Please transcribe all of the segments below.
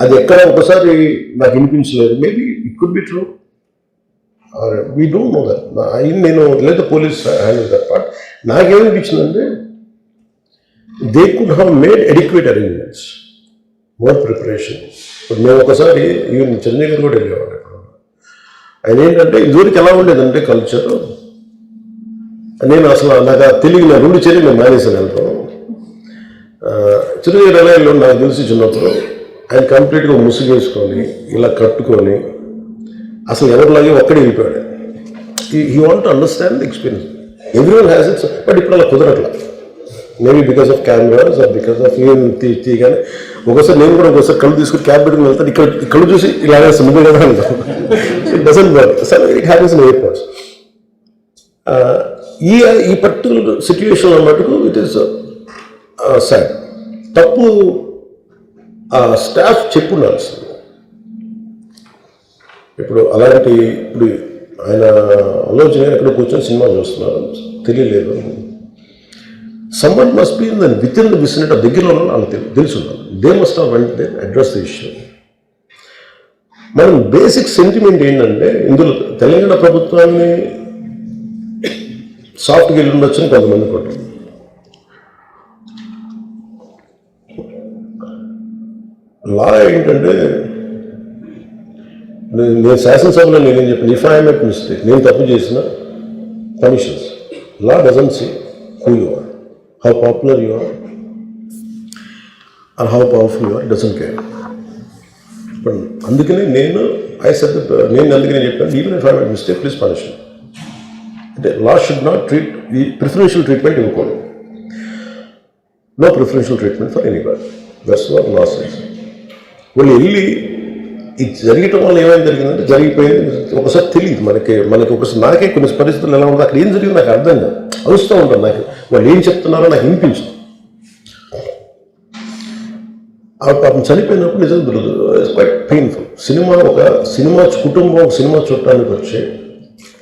అది ఎక్కడ ఒకసారి నాకు వినిపించలేదు. Maybe it could be true, we don't know that. నేను లేదా పోలీస్ హ్యాండిల్ దట్ పార్ట్. నాకేమనిపించిందంటే they could have made adequate arrangements, more preparation. ఇప్పుడు మేము ఒకసారి ఈవెన్ చిరంజీవి గారు కూడా వెళ్ళేవాడు. ఆయన ఏంటంటే ఇదివరకు ఎలా ఉండేదంటే కల్చర్, నేను అసలు నాకు తెలియదు, నా 2 చర్యలు నేను మానేసాను వెళ్తాను. చిరంజీవి రైల్లో నాకు తెలిసి చిన్నప్పుడు ఆయన కంప్లీట్గా ముసుగు వేసుకొని ఇలా కట్టుకొని అసలు ఎవరిలాగే ఒక్కడే వెళ్ళిపోయాడు. He want to understand the experience. Everyone has its, but ఇప్పుడు అలా కుదరట్లా. Maybe because of cameras or because of తీయగానే ఒకసారి నేను కూడా ఒకసారి కళ్ళు తీసుకుని క్యాబ్ పెట్టుకుని వెళ్తాను. ఇక్కడ కళ్ళు చూసి ఇలా నువ్వే కదా అంటాను. It doesn't work. So it happens in airports. ఈ పర్టికులర్ సిచ్యువేషన్లో మటుకు ఇట్ ఈస్ సాడ్. తప్పు స్టాఫ్ చెప్పుండాల్సింది. ఇప్పుడు అలాంటి ఇప్పుడు ఆయన ఆలోచన ఎక్కడ కూర్చొని సినిమా చూస్తున్నారు, తెలియలేదు. Someone must be within the vicinity, దగ్గరలో వాళ్ళకి తెలుసున్నారు. They must have went there address the issue. మనం బేసిక్ సెంటిమెంట్ ఏంటంటే ఇందులో తెలంగాణ ప్రభుత్వాన్ని సాఫ్ట్గా వెళ్ళి ఉండొచ్చని కొంతమంది కొట్టారు. లా ఏంటంటే నేను శాసనసభలో నేనేం చెప్పాను, ఇఫ్ ఐ మేక్ మిస్టేక్, నేను తప్పు చేసిన punishments. Law doesn't see who you are, how popular you are are how powerful you are, doesn't care. అందుకనే నేను అందుకనే చెప్పాను, even if I make mistake please punish. అంటే లా షుడ్ నాట్ ట్రీట్ ఈ preferential treatment ఇవ్వకూడదు. No preferential treatment for anybody. That's what law says. వాళ్ళు వెళ్ళి ఇది జరగటం వల్ల ఏమైనా జరిగిందంటే జరిగిపోయింది. ఒకసారి తెలియదు మనకి ఒకసారి నాకే కొన్ని పరిస్థితులు ఎలా ఉందో అక్కడ ఏం జరిగింది నాకు అర్థం కాదు, అరుస్తూ ఉంటాను. నాకు వాళ్ళు ఏం చెప్తున్నారో నాకు వినిపించదు. ఆ పాపం చనిపోయినప్పుడు నిజంగా ఇట్స్ క్వైట్ పెయిన్ఫుల్. సినిమా కుటుంబం ఒక సినిమా చూడటానికి వచ్చి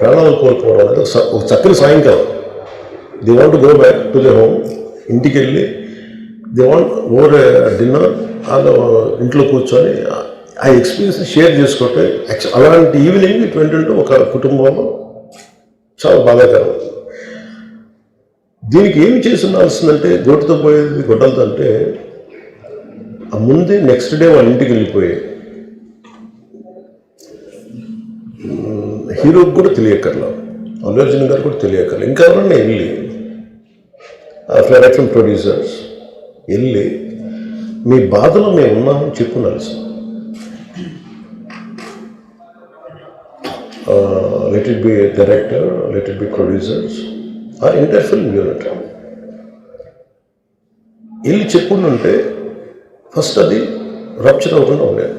ప్రాణాలు కోల్పోవడం అనేది ఒక చక్కని సాయంకాలం. They want go back to the home. ఇంటికి వెళ్ళి దే వాంట్ ఓవర్ డిన్నర్, వాళ్ళ ఇంట్లో కూర్చొని ఆ ఎక్స్పీరియన్స్ షేర్ చేసుకుంటే అలాంటి ఈవినింగ్ ఇటువంటి ఒక కుటుంబంలో చాలా బాధాకరం. దీనికి ఏమి చేసి ఉండాల్సిందంటే గొడ్డుతో పోయేది గొడ్డలతో అంటే ఆ ముందే నెక్స్ట్ డే వాళ్ళ ఇంటికి వెళ్ళిపోయి హీరోకి కూడా తెలియకర్లా, అల్లు అర్జున్ గారు కూడా తెలియకర్లా, ఇంకా ఎవరన్నా వెళ్ళి డైరెక్షన్ ప్రొడ్యూసర్స్ వెళ్ళి మీ బాధలో మేము ఉన్నామని చెప్పుండాల్సింది. let it be a director, let it be producers, or entire film unit. వెళ్ళి చెప్పుంటే ఫస్ట్ అది రప్చర్ అవ్వకుండా ఉండేది.